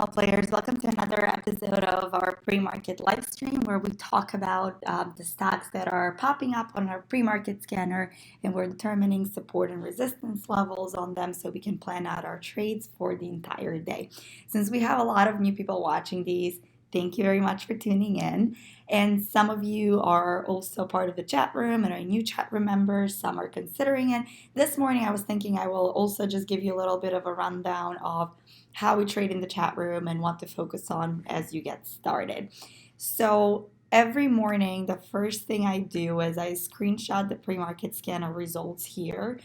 small players. Welcome to another episode of our pre-market live stream where we talk about the stocks that are popping up on our pre-market scanner, and we're determining support and resistance levels on them so we can plan out our trades for the entire day. Since we have a lot of new people watching these, thank you very much for tuning in. And some of you are also part of the chat room and are new chat room members. Some are considering it. This morning I was thinking I will also just give you a little bit of a rundown of how we trade in the chat room and what to focus on as you get started. So every morning, the first thing I do is I screenshot the pre-market scanner results here.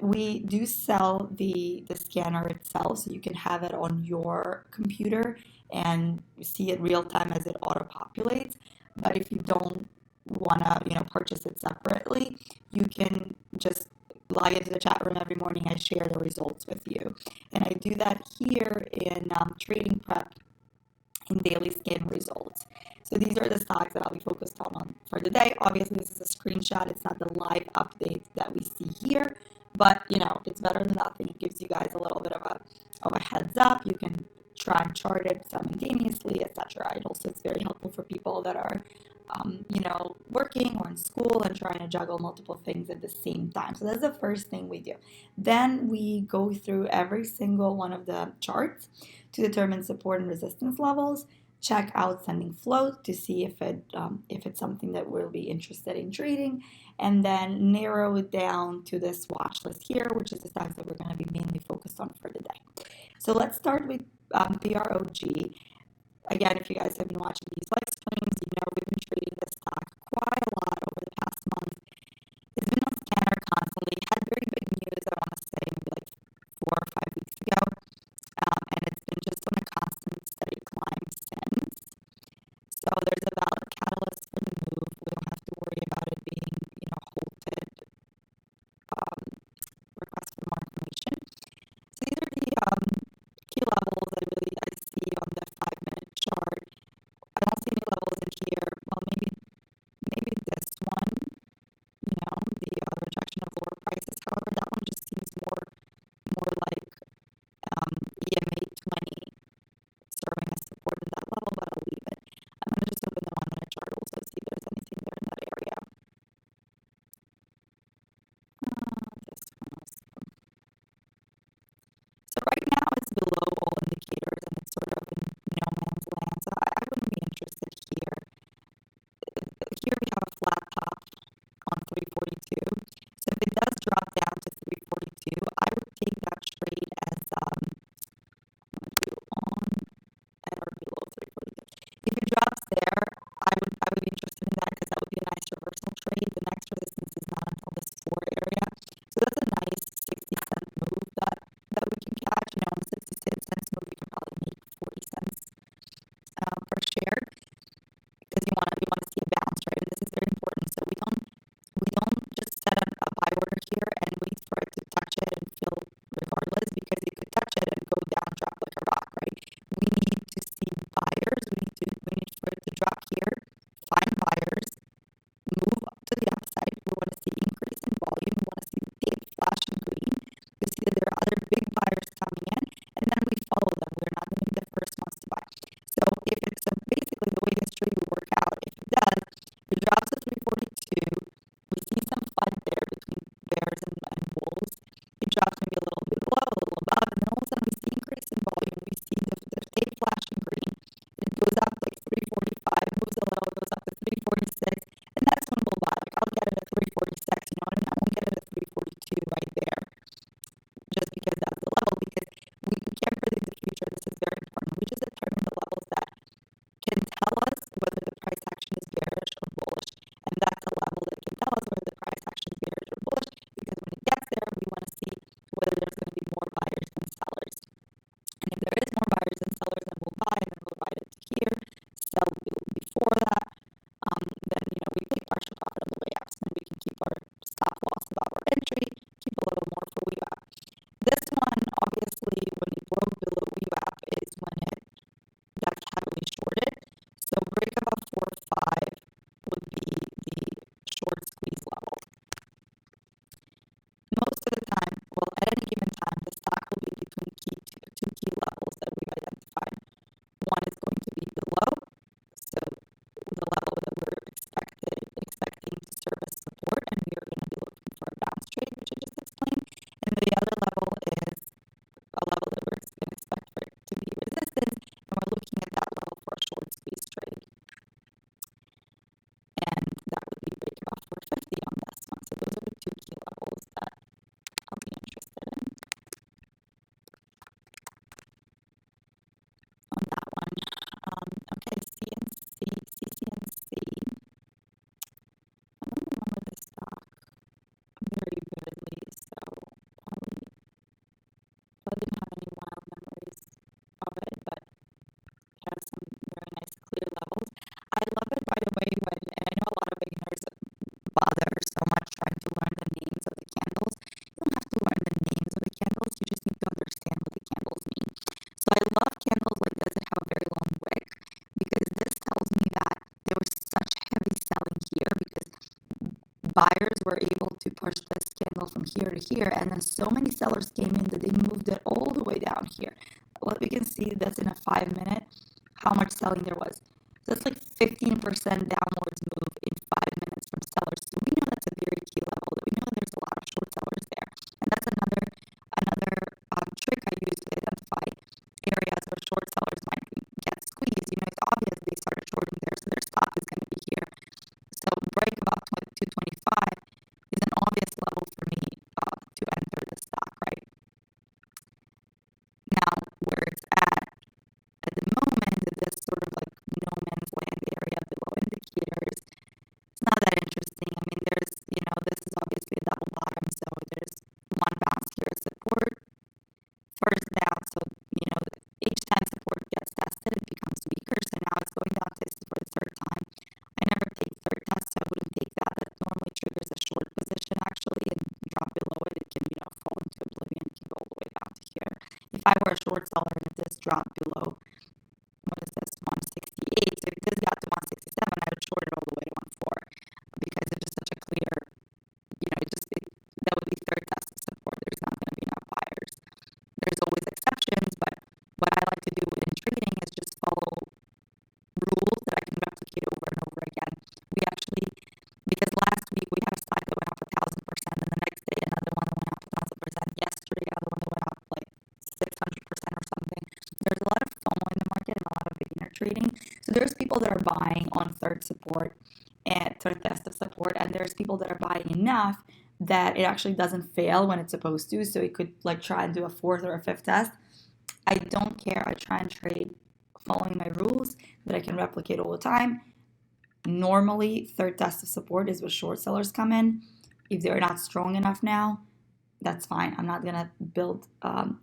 We do sell the scanner itself, so you can have it on your computer and see it real time as it auto populates. But if you don't want to purchase it separately, you can just log into the chat room every morning. I share the results with you, and I do that here in trading prep in daily scan results. So these are the stocks that I'll be focused on for the day. Obviously, this is a screenshot. It's not the live update that we see here, but it's better than nothing. It gives you guys a little bit of a heads up. You can try and chart it simultaneously, etc. It also is very helpful for people that are working or in school and trying to juggle multiple things at the same time. So that's the first thing we do. Then we go through every single one of the charts to determine support and resistance levels, check outstanding float to see if it's something that we'll be interested in trading, and then narrow it down to this watch list here, which is the stocks that we're going to be mainly focused on for the day. So let's start with PROG. Again, if you guys have been watching these live streams, we've been trading this stock quite a lot over the past month. It's been on scanner constantly. Had very big news, I want to say, maybe like 4 or 5 weeks ago. And it's been just on a constant, steady climb since. So there's a valid catalyst for the move. We don't have to worry about it being, halted. Request for more information. So these are the key levels I see on the 5-minute chart. I don't see any levels in here. Well, maybe this one, the rejection of lower prices. However, that one just seems more like EMA 20 serving as support in that level, but I'll leave it. I'm going to just open the 1-minute chart also, see if there's anything there in that area. This one also. So right now it's below all indicators and it's sort of in no man's land, so I wouldn't be interested here. Here we have a flat top on 342. So if it does drop down to 342, I would take that trade as I'm going to do on at or below 342. If it drops there, I would be interested in that because that would be a nice reversal trade. The next resistance is not until this 4 area. So that's a nice 60-cent move that we can catch. On the 66-cent move, we can probably make 40 cents per share because we want to see a bounce, right? And this is very important. So we don't just set a buy order here and wait for it to touch it and fill regardless, because it could touch it and go down, drop like a rock, right? We need to see buyers. We need for it to drop here, find buyers, move up to the upside. We want to see increase in volume. We want to see the tape flashing green to see that there are other big buyers coming in, and then we follow them. We're not going to be the first ones to buy. So if it's basically the way this trade will work out, if it does, it drops to 342. We see some fight there between bears and bulls. It drops maybe a little bit below, a little above, and then all of a sudden we see increase in volume. We see the tape flashing green. It goes up like 345, moves a little, goes up to 346, and that's when we'll buy. Like I'll get it at 346, and I won't get it at 342 right there, just because that's the level. Because we can't predict the future. This is very important. We just determine the levels that can tell us whether the price action is bearish or bullish, and that's a level that can tell us whether the price action is bearish or bullish, because when it gets there, we want to see whether there's going to be more buyers than sellers. And if there is more buyers to push this candle from here to here, and then so many sellers came in that they moved it all the way down here. Well, we can see that's in a 5 minute how much selling there was. So that's like 15% downwards move in 5 minutes from sellers. So we know that's a very key level. That we know there's a lot of short sellers there, and that's another trick I use to identify areas where short sellers might get squeezed. You know, it's obvious they started shorting there, so their stop is going to be here. So break about 225 is an obvious level for me to enter the stock, right? Now, where it's at the moment, this sort of like no man's land area below indicators, it's not that interesting. I mean, there's, you know, this is obviously a double bottom, so there's one bounce here, support, first down, so, you know, each time support gets tested, it becomes weaker, so now it's going down to for the third time. I never take third test, so I wouldn't take that. That normally triggers a short position, actually, and drop below it, it can, you know, fall into oblivion, it can go all the way down to here. If I were a short seller and it just dropped below, what is this, 168, so if this got to 167, I would short it all the way to 14, because it's just such a clear, you know, that would be third test of support. There's not going to be enough buyers. There's always exceptions, but what I like to do in trading is just follow rules that I can replicate over and over again. We actually, because last week we had a stock that went up 1,000%, and the next day another one that went up 1,000%. Yesterday another one that went up like 600% or something. There's a lot of FOMO in the market and a lot of beginner trading. So there's people that are buying on third support and third test of support, and there's people that are buying enough that it actually doesn't fail when it's supposed to. So it could like try and do a fourth or a fifth test. I don't care. I try and trade following my rules that I can replicate all the time. Normally, third test of support is where short sellers come in. If they're not strong enough now, that's fine. I'm not going to build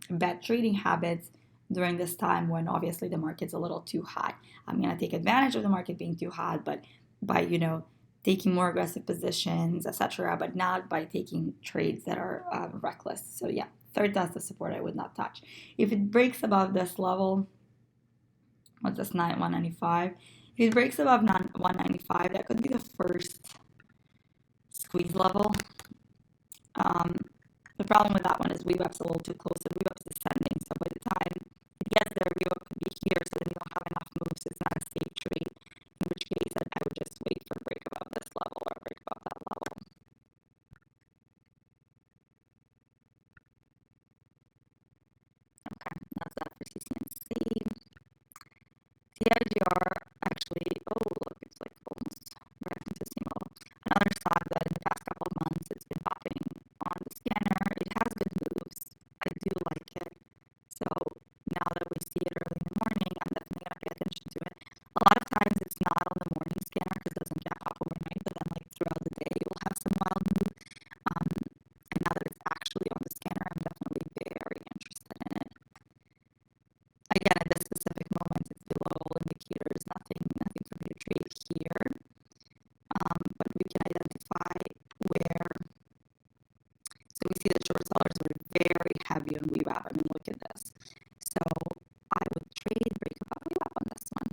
bad trading habits during this time when obviously the market's a little too hot. I'm going to take advantage of the market being too hot, but by, you know, taking more aggressive positions, etc., but not by taking trades that are reckless. So yeah, third test of support I would not touch. If it breaks above this level, what's this, 195? If it breaks above 195, that could be the first squeeze level. The problem with that one is VWAP's a little too close, and VWAP's descending, so by the time it gets there, VWAP could be here, so then you don't have enough moves, it's not a safe trade, in which case I would just wait for a break above this level or a break above that level. Okay, that's that for CCNC. CIGR actually, oh look, it's like almost right into the same level. Another stock that in the past couple of months it's been popping on the scanner. It has good moves. I do like it. So now that we see it early in the morning, I'm definitely going to pay attention to it. A lot of times it's not on the morning scanner because it doesn't gap up overnight, but then like throughout the day you'll have some wild move. And now that it's actually on the scanner, I'm definitely very interested in it. Again, at this specific moment, it's below all indicators, nothing for me to trade here. But we can identify where. So we see the short sellers were very heavy on VWAP. I mean, look at this. So I would trade break above VWAP on this one.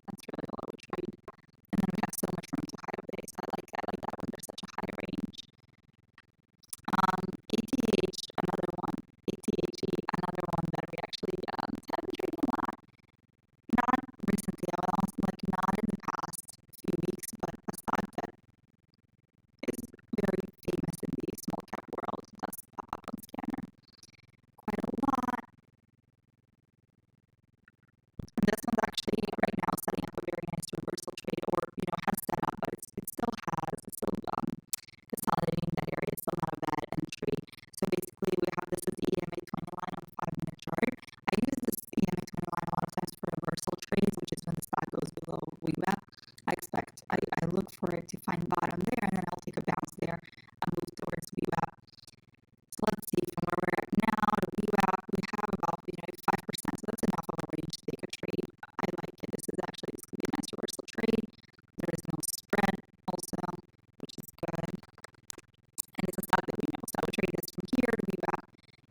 That's really all I would trade. And then we have so much room to high over there. So I like that one. There's such a high range. ATH, another one. ATHE, another one that we actually have been trading a lot. Not recently, I would also like not in the past few weeks, but a stock that is very famous in the small cap world. It does pop up on scanner quite a lot. And this one's actually right now setting up a very nice reversal trade, or you know, has set up, but it's still consolidating that area. It's still not a bad entry. So basically, we have this is the EMA 20 line on the 5-minute chart. I use this EMA 20 line a lot of times for reversal trades, which is when the stock goes below VWAP. I look for it to find bottom there, and then I'll take a bounce there and move towards VWAP. So let's see, from where we're at now to VWAP, we have about 5%, so that's enough of a range to take a trade. I like it. This could be a nice reversal trade. There is no spread also, which is good. And it's a stock that we know, so I would trade this from here to VWAP.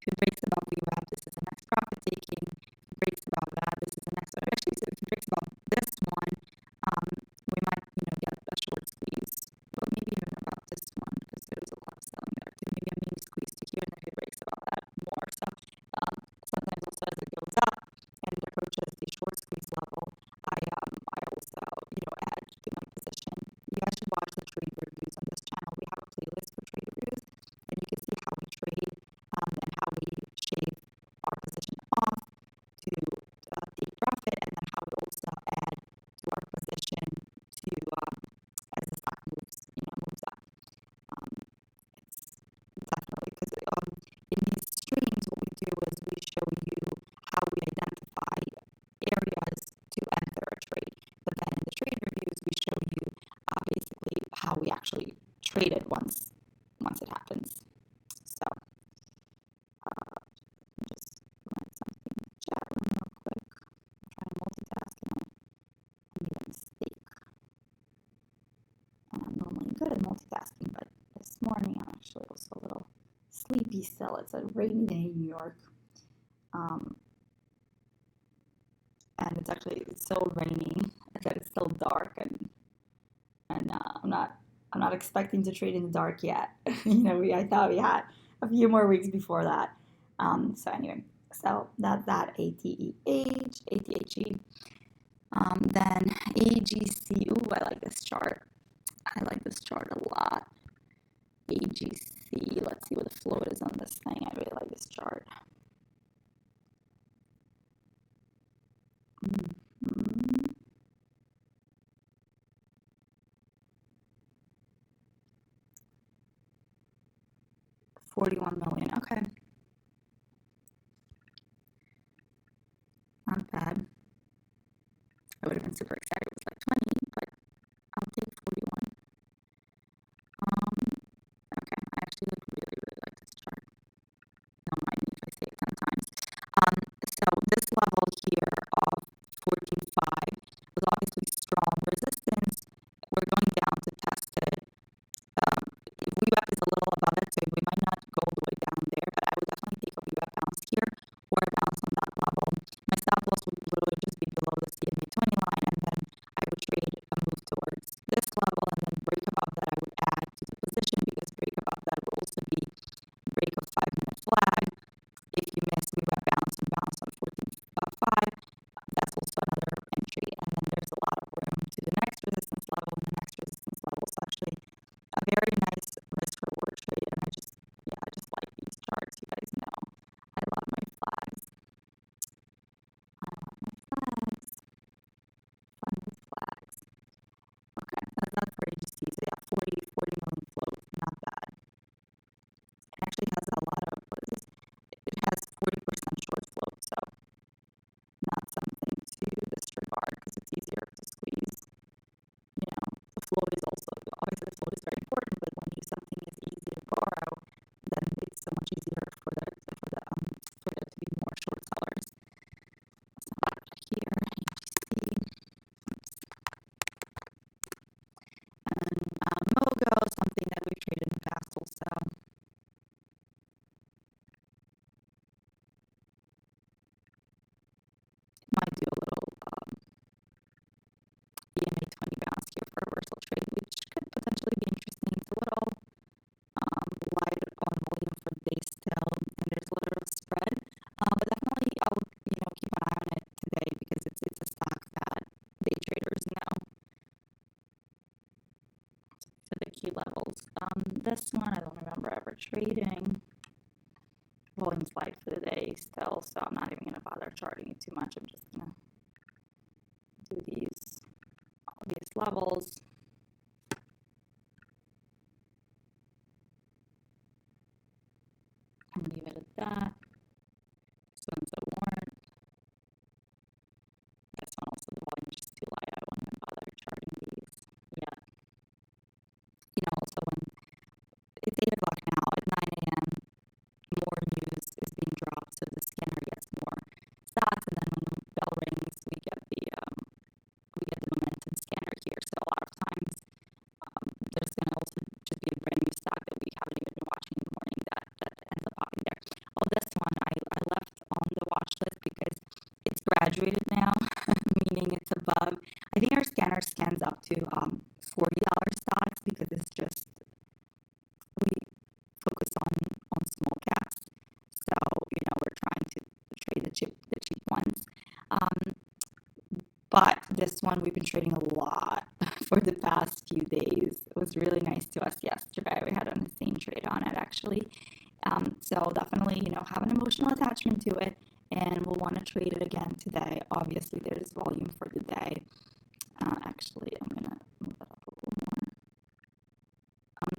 If it breaks above VWAP, this is the next profit taking. If it breaks above that, this is the next one. Actually, so if it breaks above this one, we might get a short squeeze. morning. Actually, it was a little sleepy still. It's a rainy day in New York. And it's so rainy that it's still dark, and I'm not expecting to trade in the dark yet. I thought we had a few more weeks before that. So anyway, so that's that ATHE. Then AGC. Ooh, I like this chart. I like this chart a lot. AGC. Let's see what the float is on this thing. I really like this chart. Mm-hmm. 41 million. Okay. Not bad. I would have been super excited. It was like 20, but I'll take 41. Okay. I actually really, really like this chart. Don't mind me if I say it 10 times. So this level here of 14.5 was obviously strong resistance. We're going down to test it. If VWAP is a little above it, so we might not go all the way down there, but I would definitely take a VWAP bounce here or a bounce on that level. My stop loss would literally just be below the CMA 20 line, and then I would trade a move towards this level, and then break above that I would add to the position, because break above that would also be break of 5-minute flag. If you miss VWAP bounce and bounce on 14.5, that's also another entry, and then there's a lot of room to the next resistance level and the next resistance level. So actually a very nice risk reward trade, and I just like these charts. You guys know I love my flags. I love my flags. Fun with flags. Okay, that's for AGC. So yeah, 40 million float, not bad. It actually has a lot of, what is this? It has 40% short float, so not something to disregard, because it's easier to squeeze. The float is also, obviously the float is very important, but when something is easy to borrow, then it's so much easier for there to be more short sellers. So here, you see, and Mogo, something that we've traded in the past also. Might do a little EMA 20 bounce here for a reversal trade, which could potentially be interesting. It's a little light on volume for the day still, and there's a little spread. But definitely I'll keep an eye on it today, because it's a stock that day traders know. So the key levels. This one I don't remember ever trading. Volume's light for the day still, so I'm not even gonna bother charting it too much. I'm just gonna do these obvious levels. And leave it at that. This one's a warrant. This one also, the volume is just too light. I won't even bother charting these yet. Also when it's 8 o'clock now, at 9 a.m., more news is being dropped, so the scanner gets more stats, and then when the bell rings, we get the momentum scanner here. So a lot of times, there's going to also just be a brand new stock that we haven't even been watching in the morning that ends up popping there. Well, this one I left on the watch list because it's graduated now, meaning it's above. I think our scanner scans up to $40 stocks, because it's just, we focus on small caps. So we're trying to trade the cheap ones. But this one we've been trading a lot for the past few days. It was really nice to us yesterday. We had an insane trade on it, actually. So definitely, have an emotional attachment to it, and we'll want to trade it again today. Obviously, there's volume for the day. Actually, I'm going to move that up a little more.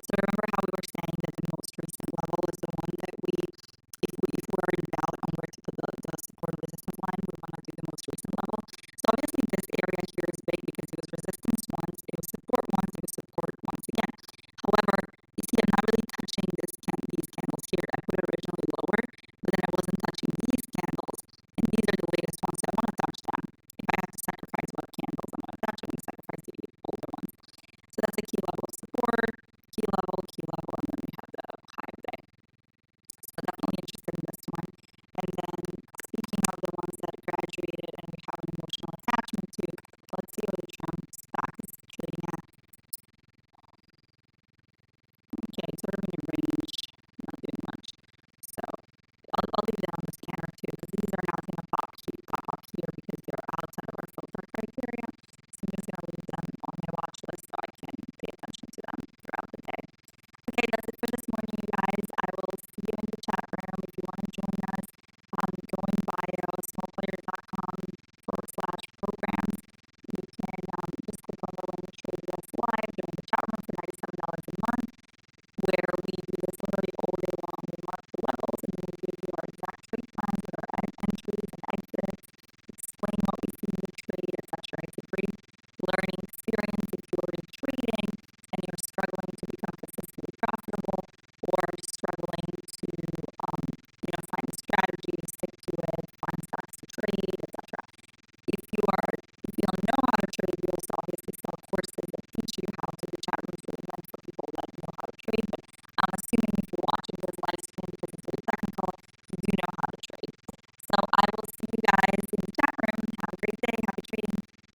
So remember how we were saying that the most recent level is the one that if we're in doubt on where to put the support and resistance line, we want to do the most recent level.